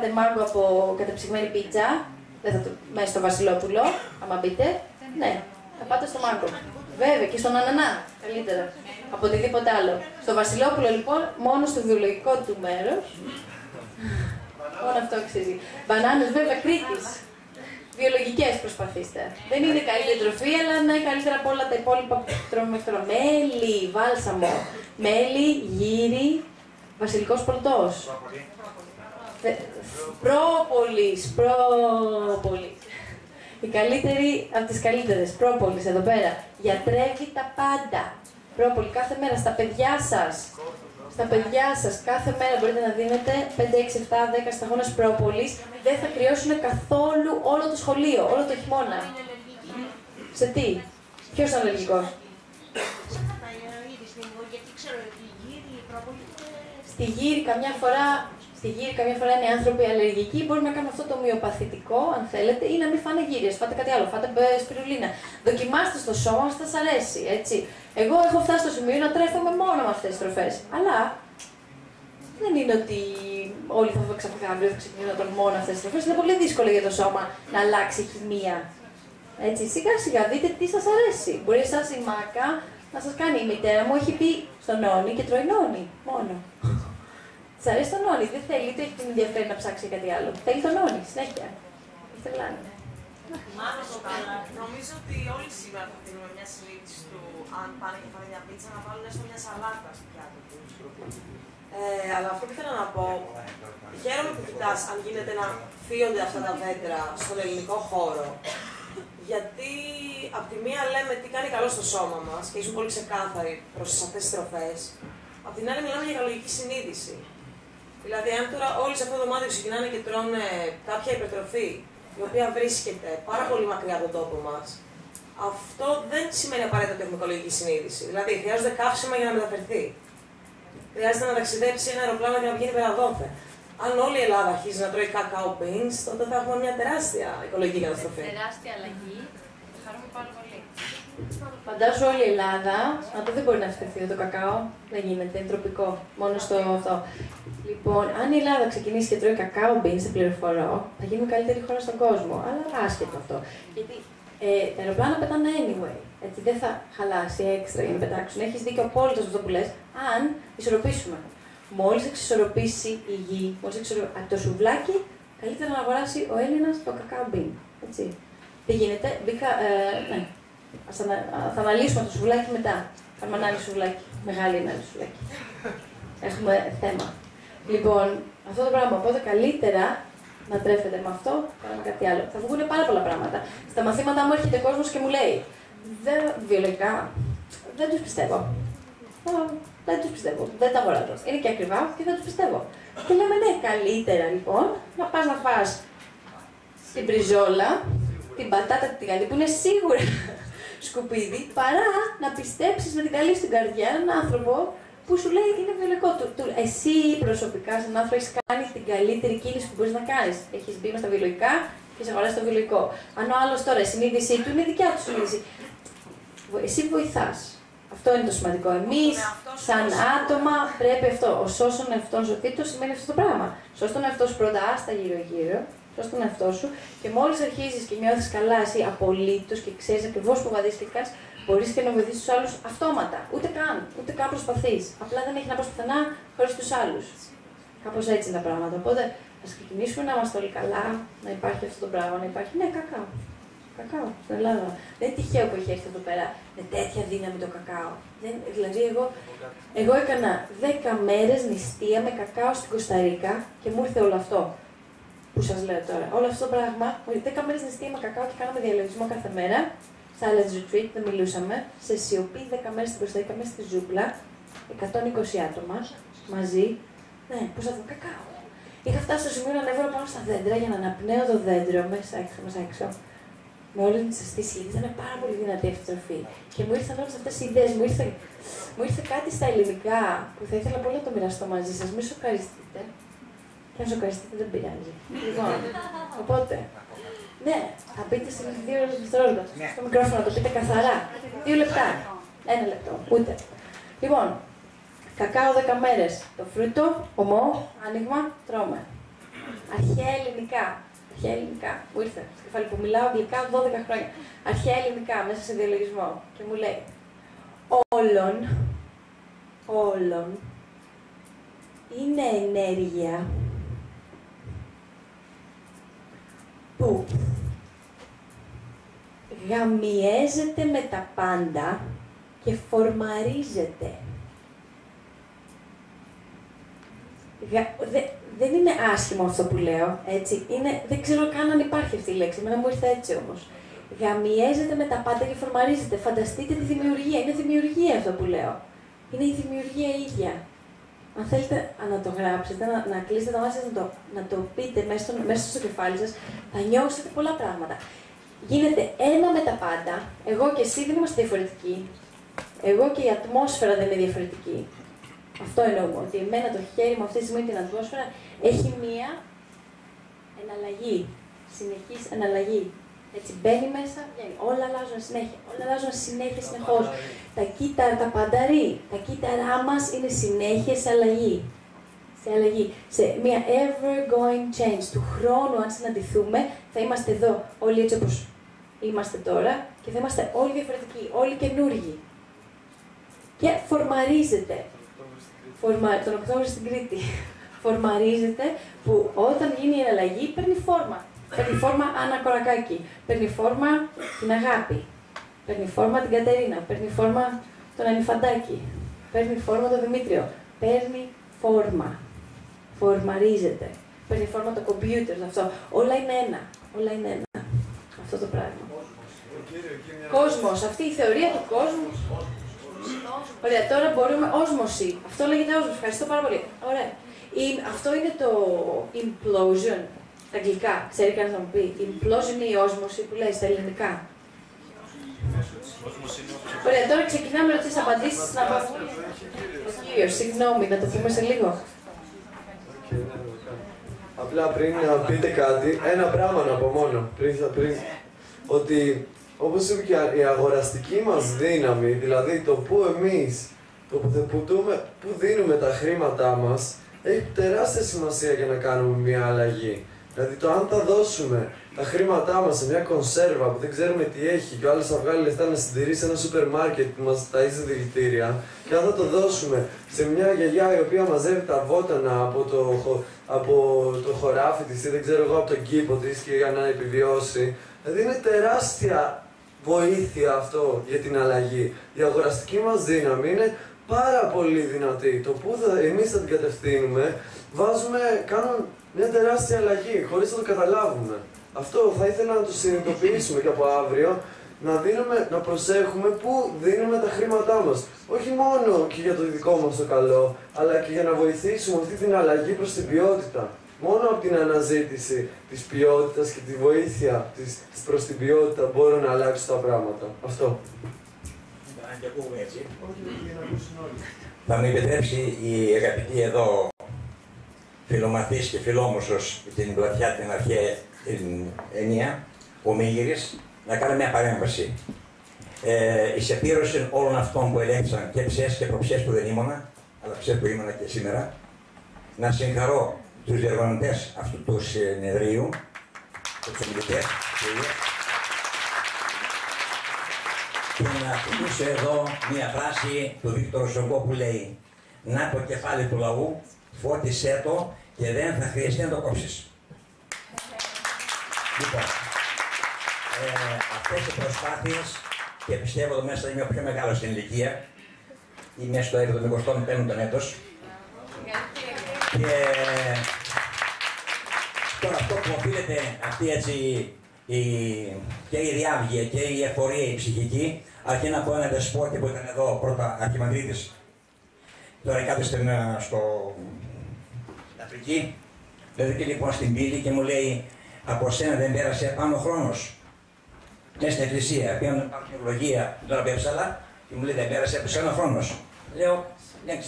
λάτε μάγκο από κατεψυγμένη πίτσα, δεν θα το μέσα στο βασιλόπουλο, άμα μπείτε, ναι, θα πάτε στο μάγκο. Βέβαια και στον ανανά, καλύτερα από οτιδήποτε άλλο. Στο βασιλόπουλο λοιπόν, μόνο στο βιολογικό του μέρος, μόνο αυτό αξίζει. Μπανάνες βέβαια Κρήτης. Βιολογικές προσπαθήστε. Δεν είναι καλύτερη τροφή, αλλά είναι καλύτερα από όλα τα υπόλοιπα που τρώμε μέχρι τώρα. Μέλι, βάλσαμο, μέλι, γύρι, βασιλικός πολτός. Πρόπολης. Η καλύτερη από τις καλύτερες. Πρόπολης εδώ πέρα. Γιατρεύει τα πάντα. Πρόπολη κάθε μέρα στα παιδιά σας. Στα παιδιά σας κάθε μέρα μπορείτε να δίνετε 5, 6, 7, 10 σταγόνες πρόπολης. Δεν θα κρυώσουν καθόλου όλο το σχολείο, όλο το χειμώνα. Σε τι? Ποιος είναι αλλεργικός? Στη γύρι καμιά φορά είναι οι άνθρωποι αλλεργικοί. Μπορεί να κάνουν αυτό το μυοπαθητικό, αν θέλετε, ή να μην φάνε γύριες. Φάτε κάτι άλλο, φάτε σπιρουλίνα. Δοκιμάστε στο σώμα, θα σας αρέσει, έτσι. Εγώ έχω φτάσει στο σημείο να τρέφομαι μόνο με αυτές τις τροφές. Αλλά δεν είναι ότι όλοι θα ξαφνικά αύριο θα ξεκινήσουν να τρώνε μόνο αυτές τις τροφές. Είναι πολύ δύσκολο για το σώμα να αλλάξει η χημεία. Έτσι, σιγά σιγά δείτε τι σας αρέσει. Μπορεί εσάς η μάκα να σας κάνει. Η μητέρα μου έχει πει στον νόνι και τρώει νόνι μόνο. Της αρέσει το νόνι, δεν θέλει, δεν έχει την ενδιαφέρει να ψάξει κάτι άλλο. Θέλει το νόνι, συνέχεια. Ήθελάνε. Νομίζω ότι όλοι σήμερα θα δίνουμε μια συνείδηση του αν πάνε και φάνε μια πίτσα να βάλουν έστω μια σαλάτα στο πιάτο του. Αλλά αυτό που ήθελα να πω, χαίρομαι που κοιτάς αν γίνεται να φύονται αυτά τα δέντρα στον ελληνικό χώρο. Γιατί απ' τη μία λέμε τι κάνει καλό στο σώμα μας και ήσουν πολύ ξεκάθαροι προς αυτές τις τροφές. Απ' την άλλη μιλάμε για καλογική συνείδηση. Δηλαδή, αν τώρα όλοι σε αυτό το δωμάτιο ξεκινάνε και τρώνε κάποια υπερτροφή, η οποία βρίσκεται πάρα πολύ μακριά από τον τόπο μας, αυτό δεν σημαίνει απαραίτητα ότι έχουμε οικολογική συνείδηση. Δηλαδή, χρειάζονται καύσιμα για να μεταφερθεί. Χρειάζεται να ταξιδέψει ένα αεροπλάνο για να βγει πέρα δόθε. Αν όλη η Ελλάδα αρχίζει να τρώει κακάο beans, τότε θα έχουμε μια τεράστια οικολογική καταστροφή. Τεράστια αλλαγή. Θα χαρούμε πάρα πολύ. Φαντάζομαι όλη η Ελλάδα, αυτό δεν μπορεί να φτιαχτεί το κακάο, δεν γίνεται, είναι τροπικό, μόνο στο αυτό. Λοιπόν, αν η Ελλάδα ξεκινήσει και τρώει κακάο beans, σε πληροφορώ, θα γίνουμε καλύτερη χώρα στον κόσμο. Αλλά άσχετο αυτό. Γιατί τα αεροπλάνα πετάνε anyway. Έτσι δεν θα χαλάσει έξτρα για να πετάξουν. Έχεις δίκιο απόλυτα σε αυτό που λες, αν ισορροπήσουμε. Μόλις εξισορροπήσει η γη, από το σουβλάκι, καλύτερα να αγοράσει ο Έλληνας το κακάο bean. Έτσι. Τι γίνεται, ναι. Θα αναλύσουμε το σουβλάκι μετά. Κάνουμε ένα άλλο σουβλάκι. Μεγάλη ένα άλλο σουβλάκι. Έχουμε θέμα. Λοιπόν, αυτό το πράγμα. Οπότε καλύτερα να τρέφετε με αυτό παρά με κάτι άλλο. Θα βγουν πάρα πολλά πράγματα. Στα μαθήματα μου έρχεται ο κόσμος και μου λέει βιολογικά δεν τους πιστεύω. Δεν τους πιστεύω. Δεν τα αγοράζω. Είναι και ακριβά και δεν τους πιστεύω. Και λέμε ναι, καλύτερα λοιπόν να πας να φας την μπριζόλα, την πατάτα, την καλή που είναι σίγουρα σκουπίδι, παρά να πιστέψεις με την καλή στην καρδιά έναν άνθρωπο που σου λέει είναι βιολογικό. Εσύ προσωπικά, σαν άνθρωπο, έχεις κάνει την καλύτερη κίνηση που μπορείς να κάνεις. Έχεις μπει μες στα βιολογικά και σε αγοράσει το βιολογικό. Αν ο άλλος τώρα η συνείδησή του είναι δικιά του συνείδηση. Εσύ βοηθάς. Αυτό είναι το σημαντικό. Εμείς, σαν άτομα, πρέπει αυτό. Ο σώσον εαυτόν ζωθήτος σημαίνει αυτό το πράγμα. Σώσ' τον εαυτό σου πρώτα, άστα γύρω-γύρω. Σώσ' τον εαυτό σου και μόλις αρχίζεις και νιώθεις καλά, εσύ απολύτως και ξέρεις ακριβώς που βαδίσεις και τι κάνεις, μπορείς και να βοηθήσεις τους άλλους αυτόματα. Ούτε καν προσπαθείς. Απλά δεν έχει να πας πουθενά χωρίς τους άλλους. Κάπως έτσι είναι τα πράγματα. Οπότε ας ξεκινήσουμε να είμαστε όλοι καλά, να υπάρχει αυτό το πράγμα, να υπάρχει. Ναι, κακάο. Κακάο στην Ελλάδα. Δεν είναι τυχαίο που έχει έρθει εδώ πέρα με τέτοια δύναμη το κακάο. Δηλαδή, εγώ έκανα 10 μέρες νηστεία με κακάο στην Κοσταρίκα και μου ήρθε όλο αυτό που σας λέω τώρα. Όλο αυτό το πράγμα, 10 μέρες νηστεία με κακάο και κάναμε διαλογισμό κάθε μέρα. Silence retreat, δεν μιλούσαμε. Σε σιωπή 10 μέρες στην Κοσταρίκα, μέσα στη ζούγκλα. 120 άτομα μαζί. Ναι, πώς θα δω κακάο. Είχα φτάσει στο σημείο να ανέβω πάνω στα δέντρα για να αναπνέω το δέντρο μέσα έξω. Με όλη τη σωστή σχέση. Ήταν πάρα πολύ δυνατή αυτή η τροφή. Και μου ήρθαν όλες αυτές οι ιδέες. Μου ήρθε κάτι στα ελληνικά που θα ήθελα πολύ να το μοιραστώ μαζί σας. Μην σοκαριστείτε. Και αν σοκαριστείτε δεν πειράζει. Λοιπόν, οπότε. Ναι, θα πείτε σε 2 δευτερόλεπτα. Στο μικρόφωνο το πείτε καθαρά. 2 λεπτά. 1 λεπτό. Ούτε. Λοιπόν, κακάο 10 μέρες. Το φρούτο, ομό, άνοιγμα, τρώμε. Αρχαία ελληνικά. Αρχαία ελληνικά. Μου ήρθε στο κεφάλι που μιλάω αγγλικά 12 χρόνια. Αρχαία ελληνικά, μέσα σε διαλογισμό. Και μου λέει, όλων είναι ενέργεια που γαμιέζεται με τα πάντα και φορμαρίζεται. Δεν είναι άσχημο αυτό που λέω, έτσι. Δεν ξέρω καν αν υπάρχει αυτή η λέξη, εμένα μου ήρθε έτσι όμως. Γαμιέζεται με τα πάντα και φορμαρίζεται. Φανταστείτε τη δημιουργία, είναι δημιουργία αυτό που λέω. Είναι η δημιουργία ίδια. Αν θέλετε να το γράψετε, να κλείσετε τα μάτια σας, να το πείτε μέσα στο κεφάλι σας, θα νιώσετε πολλά πράγματα. Γίνεται ένα με τα πάντα. Εγώ και εσύ δεν είμαστε διαφορετικοί. Εγώ και η ατμόσφαιρα δεν είναι διαφορετική. Αυτό εννοούμε, ότι εμένα το χέρι μου αυτή τη στιγμή την ατμόσφαιρα έχει μία εναλλαγή. Συνεχής εναλλαγή. Έτσι μπαίνει μέσα, βγαίνει. Όλα αλλάζουν συνέχεια. Όλα αλλάζουν συνέχεια, συνεχώς. Τα κύτταρα, τα πανταρί, τα κύτταρά μας είναι συνέχεια σε αλλαγή. Σε αλλαγή. Σε μια ever going change. Του χρόνου, αν συναντηθούμε, θα είμαστε εδώ όλοι έτσι όπως είμαστε τώρα και θα είμαστε όλοι διαφορετικοί, όλοι καινούργοι. Και φορμαρίζεται. Τον Οκτώβριο στην Κρήτη. Φορμαρίζεται που όταν γίνει η εναλλαγή παίρνει φόρμα. Παίρνει φόρμα Άννα Κορακάκη. Παίρνει φόρμα την Αγάπη. Παίρνει φόρμα την Κατερίνα. Παίρνει φόρμα τον Ανιφαντάκη. Παίρνει φόρμα τον Δημήτριο. Παίρνει φόρμα. Φορμαρίζεται. Παίρνει φόρμα το κομπιούτερ. Αυτό. Όλα είναι ένα. Όλα είναι ένα. Αυτό το πράγμα. Κόσμος. Αυτή η θεωρία του κόσμου. Ωραία, τώρα μπορούμε. Όσμωση. Αυτό λέγεται όσμωση. Ευχαριστώ πάρα πολύ. Ωραία. Αυτό είναι το implosion. Στα αγγλικά, ξέρει κανείς να μου πει. Implosion είναι η όσμωση που λέει στα ελληνικά. Ωραία, τώρα ξεκινάμε με τις απαντήσεις να πάμε. Συγγνώμη, να το πούμε σε λίγο. Απλά πριν να πείτε κάτι, ένα πράγμα να πω μόνο. Ότι όπως είπε και η αγοραστική μας δύναμη, δηλαδή το που εμείς, που δίνουμε τα χρήματά μας, έχει τεράστια σημασία για να κάνουμε μια αλλαγή. Δηλαδή το αν θα δώσουμε τα χρήματά μας σε μια κονσέρβα που δεν ξέρουμε τι έχει και ο άλλος θα βγάλει λεφτά να συντηρήσει ένα σούπερ μάρκετ που μας ταΐζει δηλητήρια και αν θα το δώσουμε σε μια γιαγιά η οποία μαζεύει τα βότανα από το χωράφι της ή δεν ξέρω εγώ από τον κήπο της και για να επιβιώσει, δηλαδή είναι τεράστια βοήθεια αυτό για την αλλαγή. Η αγοραστική μας δύναμη είναι πάρα πολύ δυνατή. Το που εμείς θα την κατευθύνουμε, κάνουν μια τεράστια αλλαγή, χωρίς να το καταλάβουμε. Αυτό θα ήθελα να το συνειδητοποιήσουμε και από αύριο, να προσέχουμε πού δίνουμε τα χρήματά μας. Όχι μόνο και για το δικό μας το καλό, αλλά και για να βοηθήσουμε αυτή την αλλαγή προς την ποιότητα. Μόνο από την αναζήτηση της ποιότητας και τη βοήθεια προς την ποιότητα μπορούν να αλλάξουν τα πράγματα. Αυτό. Θα με επιτρέψει η αγαπητή εδώ φιλομαθής και φιλόμουσος την πλατιά την αρχαία ενία, ο Μίγυρης, να κάνω μια παρέμβαση. Εις επίρρωση όλων αυτών που ελέγχθησαν και ψες και προψες που δεν ήμουνα, αλλά ψες που ήμουνα και σήμερα, να συγχαρώ τους διοργανωτές αυτού του συνεδρίου, τους ομιλητές, και να ακούσω εδώ μία φράση του Βίκτορο Σογκό που λέει «Να το κεφάλι του λαού, φώτισέ το και δεν θα χρειαστεί να το κόψεις». Λοιπόν, αυτές οι προσπάθειες, και πιστεύω ότι μέσα είμαι ο πιο μεγάλος στην ηλικία, είμαι στο 75ο έτος, και τώρα αυτό που οφείλεται αυτή έτσι και η διάβγεια και η εφορία η ψυχική, αρκεί να πω ένα δεσπότη που ήταν εδώ πρώτα αρχιμανδρίτης, τώρα κάτω στην Αφρική, δηλαδή και λοιπόν στην πύλη και μου λέει από σένα δεν πέρασε πάνω χρόνος μέσα στην εκκλησία, πήγαμε την αρχαιολογία τώρα Πέψαλα και μου λέει δεν πέρασε από σένα χρόνος. Λέω